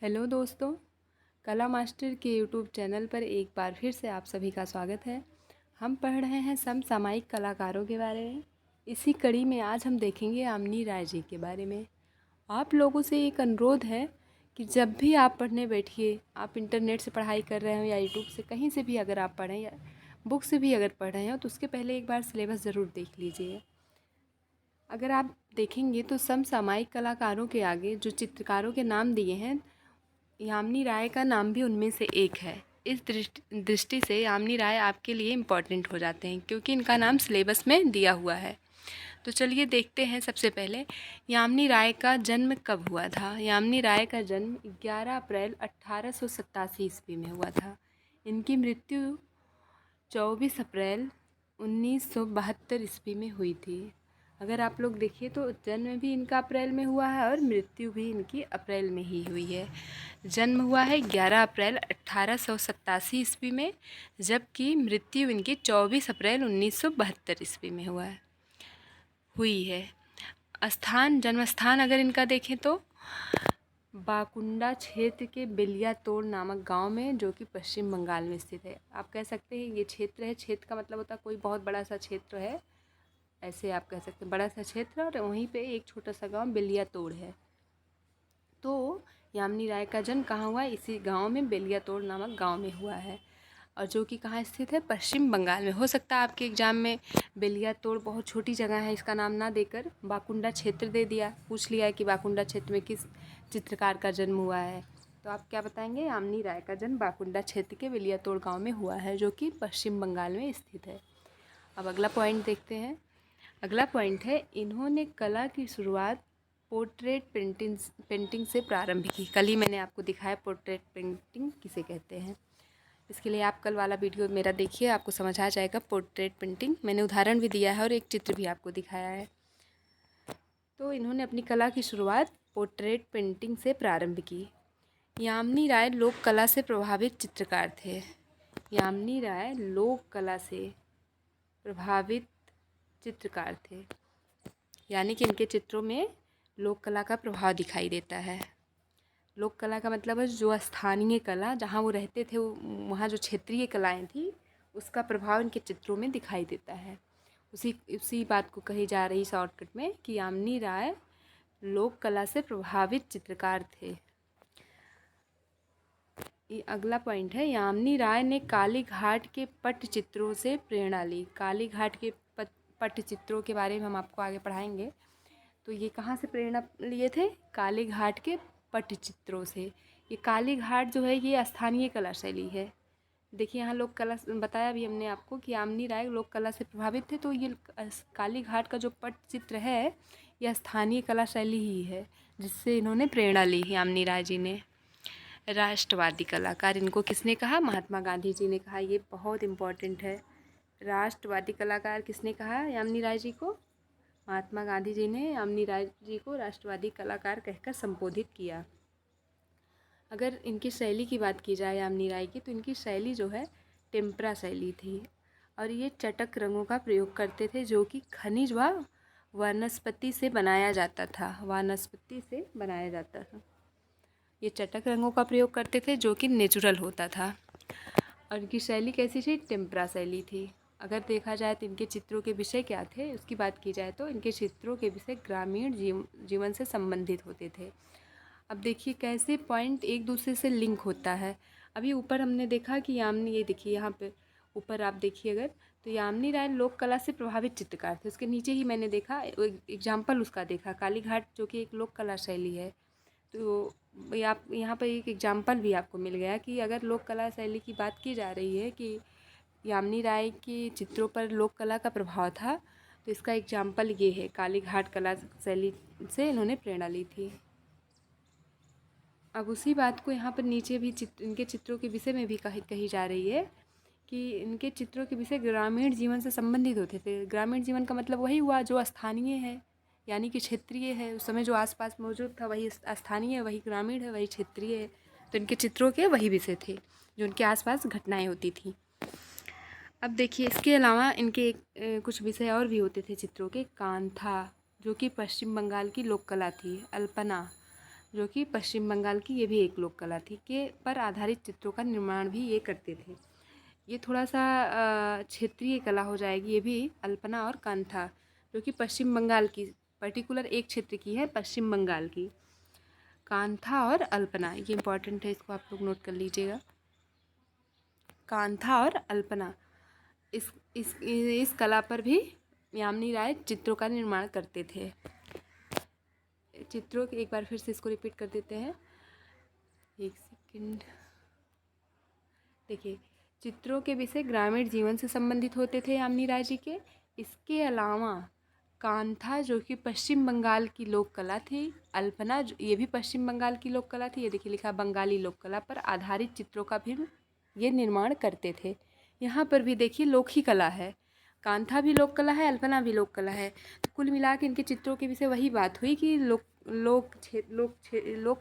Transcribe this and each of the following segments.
Hello दोस्तों, कला master के यूट्यूब चैनल पर एक बार फिर से आप सभी का स्वागत है। हम पढ़ रहे हैं समसामयिक कलाकारों के बारे में। इसी कड़ी में आज हम देखेंगे यामिनी राय जी के बारे में। आप लोगों से एक अनुरोध है कि जब भी आप पढ़ने बैठिए, आप इंटरनेट से पढ़ाई कर रहे हो या यूट्यूब से कहीं से भी अगर आप पढ़ें या बुक से भी अगर पढ़ रहे हो तो उसके पहले एक बार सिलेबस ज़रूर देख लीजिए। अगर आप देखेंगे तो समसामयिक कलाकारों के आगे जो चित्रकारों के नाम दिए हैं, यामिनी राय का नाम भी उनमें से एक है। इस दृष्टि से यामिनी राय आपके लिए इम्पॉर्टेंट हो जाते हैं क्योंकि इनका नाम सिलेबस में दिया हुआ है। तो चलिए देखते हैं। सबसे पहले यामिनी राय का जन्म कब हुआ था। यामिनी राय का जन्म 11 अप्रैल 1887 ईस्वी में हुआ था। इनकी मृत्यु 24 अप्रैल 1972 ईस्वी में हुई थी। अगर आप लोग देखिए तो जन्म भी इनका अप्रैल में हुआ है और मृत्यु भी इनकी अप्रैल में ही हुई है। जन्म हुआ है 11 अप्रैल 1887 ईस्वी में, जबकि मृत्यु इनकी 24 अप्रैल 1972 ईस्वी में हुई है। जन्म स्थान अगर इनका देखें तो बाकुंडा क्षेत्र के बेलियातोड़ नामक गांव में, जो कि पश्चिम बंगाल में स्थित है। आप कह सकते हैं ये क्षेत्र है। क्षेत्र का मतलब होता है कोई बहुत बड़ा सा क्षेत्र है, ऐसे आप कह सकते हैं बड़ा सा क्षेत्र, और वहीं पे एक छोटा सा गांव बेलियातोड़ है। तो यामिनी राय का जन्म कहाँ हुआ? इसी गांव में, बेलियातोड़ नामक गांव में हुआ है, और जो कि कहाँ स्थित है? पश्चिम बंगाल में। हो सकता है आपके एग्जाम में बेलियातोड़ बहुत छोटी जगह है, इसका नाम ना देकर बाकुंडा क्षेत्र दे दिया, पूछ लिया है कि बाकुंडा क्षेत्र में किस चित्रकार का जन्म हुआ है, तो आप क्या बताएंगे? यामिनी राय का जन्म बाकुंडा क्षेत्र के बेलियातोड़ गाँव में हुआ है, जो कि पश्चिम बंगाल में स्थित है। अब अगला पॉइंट देखते हैं। अगला पॉइंट है, इन्होंने कला की शुरुआत पोर्ट्रेट पेंटिंग से प्रारंभ की। कल ही मैंने आपको दिखाया पोर्ट्रेट पेंटिंग किसे कहते हैं। इसके लिए आप कल वाला वीडियो मेरा देखिए, आपको समझ आ जाएगा पोर्ट्रेट पेंटिंग। मैंने उदाहरण भी दिया है और एक चित्र भी आपको दिखाया है। तो इन्होंने अपनी कला की शुरुआत पोर्ट्रेट पेंटिंग से प्रारंभ की। यामिनी राय लोक कला से प्रभावित चित्रकार थे। यामिनी राय लोक कला से प्रभावित चित्रकार थे, यानी कि इनके चित्रों में लोक कला का प्रभाव दिखाई देता है। लोक कला का मतलब है जो स्थानीय कला, जहाँ वो रहते थे, वहाँ जो क्षेत्रीय कलाएं थी, उसका प्रभाव इनके चित्रों में दिखाई देता है। उसी बात को कही जा रही शॉर्टकट में कि यामिनी राय लोक कला से प्रभावित चित्रकार थे। ये अगला पॉइंट है, यामिनी राय ने काली घाट के पट्टचित्रों से प्रेरणा ली। काली घाट के पट्टचित्रों के बारे में हम आपको आगे पढ़ाएंगे। तो ये कहाँ से प्रेरणा लिए थे? काली घाट के पट्टचित्रों से। ये काली घाट जो है ये स्थानीय कला शैली है। देखिए यहाँ लोक कला बताया भी हमने आपको कि यामिनी राय लोक कला से प्रभावित थे, तो ये काली घाट का जो पट्टचित्र है यह स्थानीय कला शैली ही है, जिससे इन्होंने प्रेरणा ली यामिनी राय जी ने। राष्ट्रवादी कलाकार, इनको किसने कहा? महात्मा गांधी जी ने कहा। ये बहुत इम्पोर्टेंट है। राष्ट्रवादी कलाकार किसने कहा यामिनी राय जी को? महात्मा गांधी जी ने यामिनी राय जी को राष्ट्रवादी कलाकार कहकर संबोधित किया। अगर इनकी शैली की बात की जाए यामिनी राय की, तो इनकी शैली जो है टेम्परा शैली थी, और ये चटक रंगों का प्रयोग करते थे, जो कि खनिज व वनस्पति से बनाया जाता था। ये चटक रंगों का प्रयोग करते थे जो कि नेचुरल होता था। और इनकी शैली कैसी थी? टेम्परा शैली थी। अगर देखा जाए तो इनके चित्रों के विषय क्या थे, उसकी बात की जाए तो इनके चित्रों के विषय ग्रामीण जीवन से संबंधित होते थे। अब देखिए कैसे पॉइंट एक दूसरे से लिंक होता है। अभी ऊपर हमने देखा कि यामिनी, ये देखिए यहाँ पे ऊपर आप देखिए अगर, तो यामिनी राय लोक कला से प्रभावित चित्रकार थे। उसके नीचे ही मैंने देखा एग्जाम्पल उसका देखा, काली घाट जो कि एक लोक कला शैली है। तो आप यहाँ पर एक एग्जाम्पल भी आपको मिल गया कि अगर लोक कला शैली की बात की जा रही है कि यामिनी राय के चित्रों पर लोक कला का प्रभाव था, तो इसका एग्जाम्पल ये है, काली घाट कला शैली से इन्होंने प्रेरणा ली थी। अब उसी बात को यहाँ पर नीचे भी इनके चित्रों के विषय में भी कही जा रही है कि इनके चित्रों के विषय ग्रामीण जीवन से संबंधित होते थे। ग्रामीण जीवन का मतलब वही हुआ जो स्थानीय है, यानी कि क्षेत्रीय है। उस समय जो आसपास मौजूद था वही स्थानीय है, वही ग्रामीण है, वही क्षेत्रीय है। तो इनके चित्रों के वही विषय थे जो उनके आसपास घटनाएं होती थी। अब देखिए इसके अलावा इनके कुछ विषय और भी होते थे चित्रों के। कांथा, जो कि पश्चिम बंगाल की लोक कला थी। अल्पना, जो कि पश्चिम बंगाल की ये भी एक लोक कला थी, के पर आधारित चित्रों का निर्माण भी ये करते थे। ये थोड़ा सा क्षेत्रीय कला हो जाएगी। ये भी अल्पना और कांथा, जो कि पश्चिम बंगाल की पर्टिकुलर एक क्षेत्र की है, पश्चिम बंगाल की। कांथा और अल्पना ये इंपॉर्टेंट है, इसको आप लोग नोट कर लीजिएगा। कांथा और अल्पना, इस कला पर भी यामिनी राय चित्रों का निर्माण करते थे। चित्रों के एक बार फिर से इसको रिपीट कर देते हैं, एक सेकंड। देखिए, चित्रों के विषय ग्रामीण जीवन से संबंधित होते थे यामिनी राय जी के। इसके अलावा कांथा, जो कि पश्चिम बंगाल की लोक कला थी, अल्पना ये भी पश्चिम बंगाल की लोक कला थी, ये देखिए लिखा बंगाली लोक कला पर आधारित चित्रों का भी ये निर्माण करते थे। यहाँ पर भी देखिए लोक ही कला है, कांथा भी लोक कला है, अल्पना भी लोक कला है। तो कुल मिला के इनके चित्रों के विषय वही बात हुई कि लोक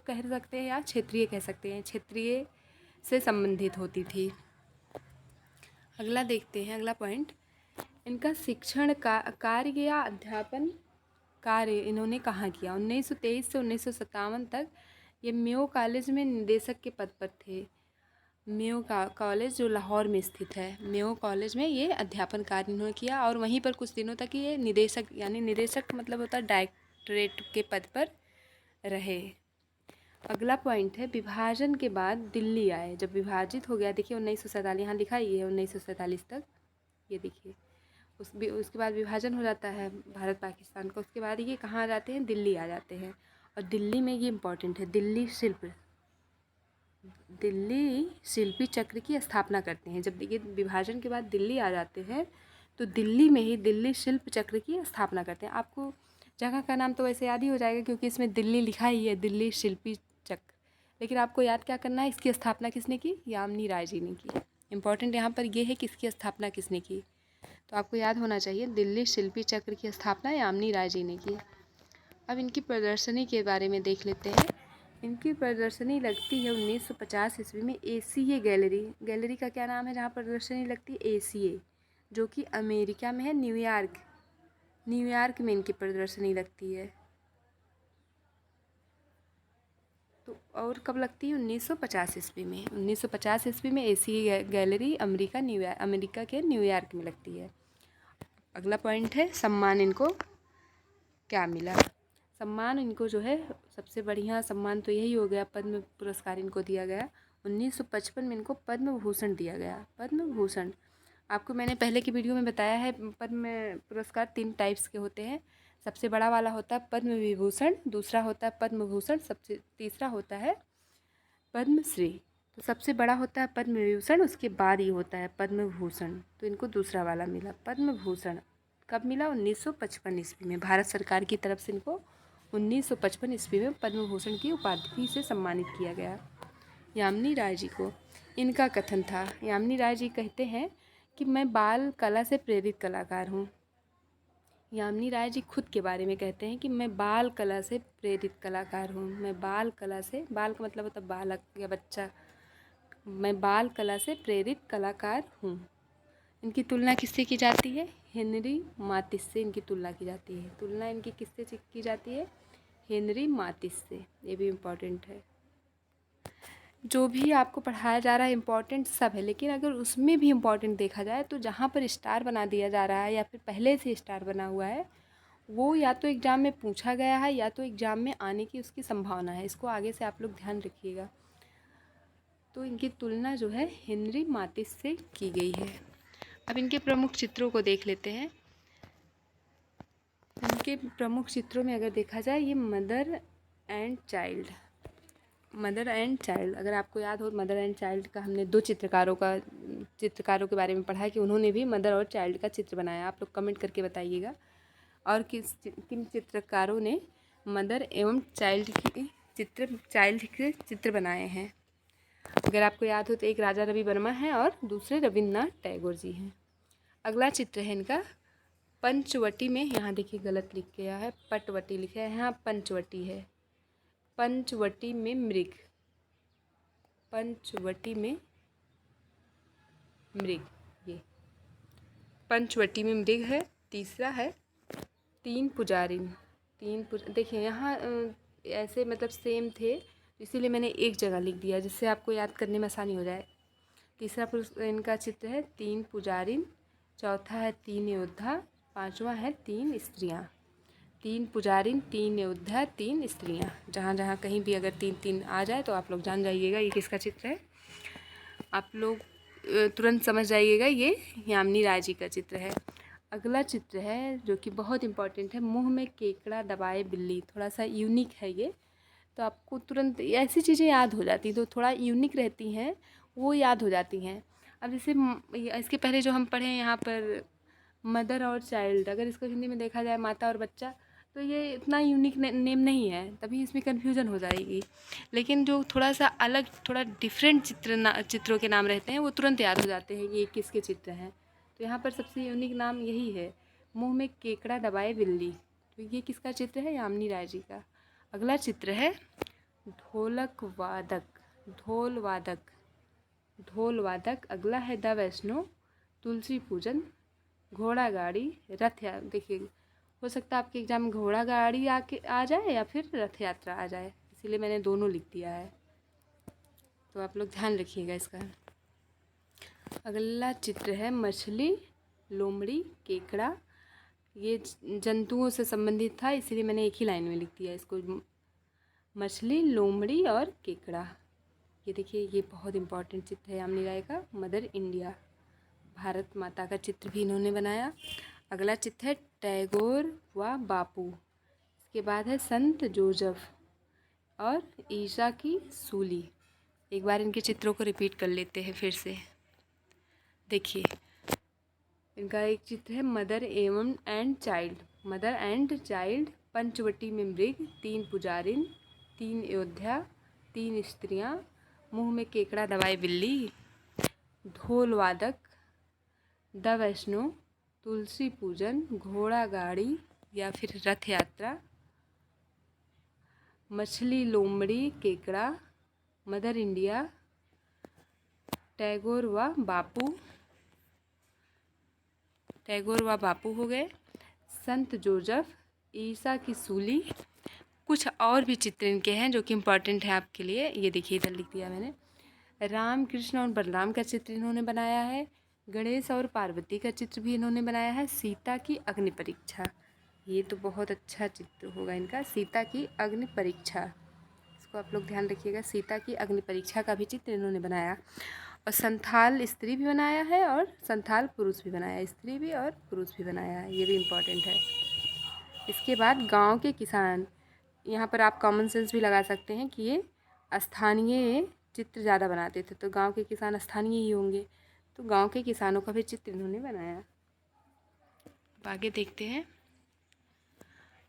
कह सकते हैं या क्षेत्रीय कह सकते हैं, क्षेत्रीय से संबंधित होती थी। अगला देखते हैं, अगला पॉइंट, इनका शिक्षण का कार्य या अध्यापन कार्य इन्होंने कहाँ किया। 1923 से 1957 तक ये मेयो कॉलेज में निदेशक के पद पर थे। मेयो कॉलेज जो लाहौर में स्थित है, मेयो कॉलेज में ये अध्यापन कार्य इन्होंने किया और वहीं पर कुछ दिनों तक ये निदेशक, यानी निदेशक मतलब होता है डायरेक्टरेट के पद पर रहे। अगला पॉइंट है, विभाजन के बाद दिल्ली आए। जब विभाजित हो गया, देखिए 1947, यहाँ लिखा ही है 1947 तक, ये देखिए उसके बाद विभाजन हो जाता है भारत पाकिस्तान का। उसके बाद ये कहाँ आ जाते हैं, दिल्ली आ जाते हैं। और दिल्ली में ये इम्पोर्टेंट है, दिल्ली शिल्पी चक्र की स्थापना करते हैं। जब ये विभाजन के बाद दिल्ली आ जाते हैं तो दिल्ली में ही दिल्ली शिल्प चक्र की स्थापना करते हैं। आपको जगह का नाम तो वैसे याद ही हो जाएगा क्योंकि इसमें दिल्ली लिखा ही है, दिल्ली शिल्पी चक्र। लेकिन आपको याद क्या करना है, इसकी स्थापना किसने की, यामिनी राय जी ने की। इम्पॉर्टेंट यहाँ पर ये है कि इसकी स्थापना किसने की, तो आपको याद होना चाहिए, दिल्ली शिल्पी चक्र की स्थापना यामिनी राय जी ने की। अब इनकी प्रदर्शनी के बारे में देख लेते हैं। इनकी प्रदर्शनी लगती है 1950 ईस्वी में ACA गैलरी का क्या नाम है जहाँ प्रदर्शनी लगती है, ACA, जो कि अमेरिका में है, न्यूयॉर्क में इनकी प्रदर्शनी लगती है। तो और कब लगती है, 1950 ईस्वी में। 1950 ईस्वी में ACA गैलरी अमेरिका के न्यूयॉर्क में लगती है। अगला पॉइंट है, सम्मान इनको क्या मिला। सम्मान इनको जो है, सबसे बढ़िया सम्मान तो यही हो गया, पद्म पुरस्कार इनको दिया गया। 1955 में इनको पद्म भूषण दिया गया। पद्म भूषण आपको मैंने पहले की वीडियो में बताया है, पद्म पुरस्कार 3 टाइप्स के होते हैं। सबसे बड़ा वाला होता है पद्म विभूषण, दूसरा होता है पद्म भूषण, सबसे तीसरा होता है पद्मश्री। तो सबसे बड़ा होता है पद्म विभूषण, उसके बाद ही होता है पद्म भूषण। तो इनको दूसरा वाला मिला पद्म भूषण। कब मिला, 1955 ईस्वी में। भारत सरकार की तरफ से इनको 1955 ईस्वी में पद्म भूषण की उपाधि से सम्मानित किया गया यामिनी राय जी को। इनका कथन था, यामिनी राय जी कहते हैं कि मैं बाल कला से प्रेरित कलाकार हूँ। यामिनी राय जी खुद के बारे में कहते हैं कि मैं बाल कला से प्रेरित कलाकार हूँ। मैं बाल कला से, बाल का मतलब होता है बालक या बच्चा, मैं बाल कला से प्रेरित कलाकार हूँ। इनकी तुलना किससे की जाती है, हेनरी मातिस से इनकी तुलना की जाती है। तुलना इनकी किससे की जाती है, हेनरी मातिस से। ये भी इम्पॉर्टेंट है। जो भी आपको पढ़ाया जा रहा है इम्पॉर्टेंट सब है, लेकिन अगर उसमें भी इम्पॉर्टेंट देखा जाए तो जहाँ पर स्टार बना दिया जा रहा है या फिर पहले से स्टार बना हुआ है, वो या तो एग्ज़ाम में पूछा गया है या तो एग्ज़ाम में आने की उसकी संभावना है। इसको आगे से आप लोग ध्यान रखिएगा। तो इनकी तुलना जो है हेनरी मातिस से की गई है। अब इनके प्रमुख चित्रों को देख लेते हैं। इनके प्रमुख चित्रों में अगर देखा जाए, ये मदर एंड चाइल्ड, अगर आपको याद हो, मदर एंड चाइल्ड का हमने 2 चित्रकारों के बारे में पढ़ा है कि उन्होंने भी मदर और चाइल्ड का चित्र बनाया। आप लोग कमेंट करके बताइएगा और किन चित्रकारों ने मदर एवं चाइल्ड के चित्र बनाए हैं। अगर आपको याद हो तो एक राजा रवि वर्मा है और दूसरे रविन्द्रनाथ टैगोर जी हैं। अगला चित्र है इनका पंचवटी में, यहाँ देखिए गलत लिख गया है, पटवटी लिखा है, यहाँ पंचवटी है। पंचवटी में मृग, ये पंचवटी में मृग है। तीसरा है तीन पुजारिन, देखिए यहाँ ऐसे मतलब सेम थे, इसीलिए मैंने एक जगह लिख दिया जिससे आपको याद करने में आसानी हो जाए। तीसरा पुरुष इनका चित्र है 3 पुजारिन, चौथा है 3 योद्धा, पांचवा है 3 स्त्रियां। 3 पुजारिन, 3 योद्धा, 3 स्त्रियां। जहाँ जहाँ कहीं भी अगर 3-3 आ जाए तो आप लोग जान जाइएगा ये किसका चित्र है। आप लोग तुरंत समझ जाइएगा ये यामिनी राय जी का चित्र है। अगला चित्र है जो कि बहुत इम्पॉर्टेंट है, मुंह में केकड़ा दबाए बिल्ली। थोड़ा सा यूनिक है ये, तो आपको तुरंत ऐसी चीज़ें याद हो जाती, तो थोड़ा यूनिक रहती हैं वो याद हो जाती हैं। अब जैसे इसके पहले जो हम पढ़े हैं यहाँ पर मदर और चाइल्ड, अगर इसको हिंदी में देखा जाए माता और बच्चा, तो ये इतना यूनिक नेम नहीं है, तभी इसमें कन्फ्यूज़न हो जाएगी। लेकिन जो थोड़ा सा अलग, थोड़ा डिफरेंट चित्रों के नाम रहते हैं वो तुरंत याद हो जाते हैं कि ये किसके चित्र हैं। तो यहाँ पर सबसे यूनिक नाम यही है, मुंह में केकड़ा दबाए बिल्ली। तो ये किसका चित्र है? यामिनी राय जी का। अगला चित्र है ढोलक वादक, ढोल वादक, ढोल वादक। अगला है द वैष्णो, तुलसी पूजन, घोड़ा गाड़ी, रथ यात्रा। देखिए, हो सकता है आपके एग्जाम में घोड़ा गाड़ी आ जाए या फिर रथ यात्रा आ जाए, इसीलिए मैंने दोनों लिख दिया है, तो आप लोग ध्यान रखिएगा इसका। अगला चित्र है मछली, लोमड़ी, केकड़ा। ये जंतुओं से संबंधित था, इसीलिए मैंने एक ही लाइन में लिख दिया इसको, मछली, लोमड़ी और केकड़ा। ये देखिए, ये बहुत इम्पोर्टेंट चित्र है यामिनी राय का, मदर इंडिया, भारत माता का चित्र भी इन्होंने बनाया। अगला चित्र है टैगोर व बापू। इसके बाद है संत जोसेफ और ईसा की सूली। एक बार इनके चित्रों को रिपीट कर लेते हैं फिर से। देखिए, इनका एक चित्र है मदर एवं and child, mother and child, Panchavati में मृग, 3 पुजारिन, 3 योद्धा, 3 स्त्रियां, मुंह में केकड़ा दबाए बिल्ली, ढोल वादक, द वैष्णो, तुलसी पूजन, घोड़ा गाड़ी या फिर रथ यात्रा, मछली, लोमड़ी, केकड़ा, मदर इंडिया, टैगोर व बापू, टैगोर व बापू हो गए, संत जोसेफ, ईसा की सूली। कुछ और भी चित्र इनके हैं जो कि इम्पॉर्टेंट है आपके लिए। ये देखिए, इधर लिख दिया मैंने। राम कृष्ण और बलराम का चित्र इन्होंने बनाया है। गणेश और पार्वती का चित्र भी इन्होंने बनाया है। सीता की अग्नि परीक्षा, ये तो बहुत अच्छा चित्र होगा इनका, सीता की अग्नि परीक्षा। इसको आप लोग ध्यान रखिएगा, सीता की अग्नि परीक्षा का भी चित्र इन्होंने बनाया। और संथाल स्त्री भी बनाया है और संथाल पुरुष भी बनाया है, स्त्री भी और पुरुष भी बनाया है, ये भी इम्पॉर्टेंट है। इसके बाद गांव के किसान, यहाँ पर आप कॉमन सेंस भी लगा सकते हैं कि ये स्थानीय चित्र ज़्यादा बनाते थे, तो गांव के किसान स्थानीय ही होंगे, तो गांव के किसानों का भी चित्र इन्होंने बनाया। अब आगे देखते हैं।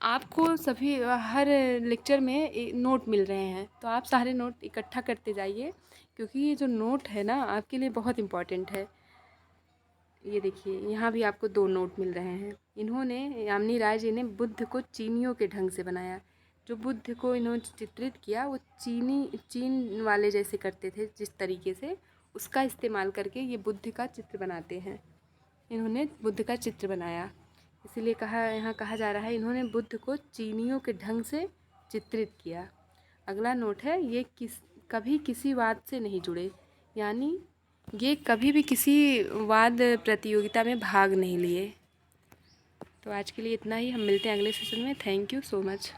आपको सभी हर लेक्चर में नोट मिल रहे हैं, तो आप सारे नोट इकट्ठा करते जाइए, क्योंकि ये जो नोट है ना आपके लिए बहुत इम्पॉर्टेंट है। ये देखिए, यहाँ भी आपको 2 नोट मिल रहे हैं। इन्होंने, यामिनी राय जी ने बुद्ध को चीनियों के ढंग से बनाया। जो बुद्ध को इन्होंने चित्रित किया वो चीन वाले जैसे करते थे, जिस तरीके से, उसका इस्तेमाल करके ये बुद्ध का चित्र बनाते हैं। इन्होंने बुद्ध का चित्र बनाया, इसीलिए यहाँ कहा जा रहा है इन्होंने बुद्ध को चीनियों के ढंग से चित्रित किया। अगला नोट है, ये कभी किसी वाद से नहीं जुड़े, यानी ये कभी भी किसी वाद प्रतियोगिता में भाग नहीं लिए। तो आज के लिए इतना ही, हम मिलते हैं अगले सेशन में। Thank you so much.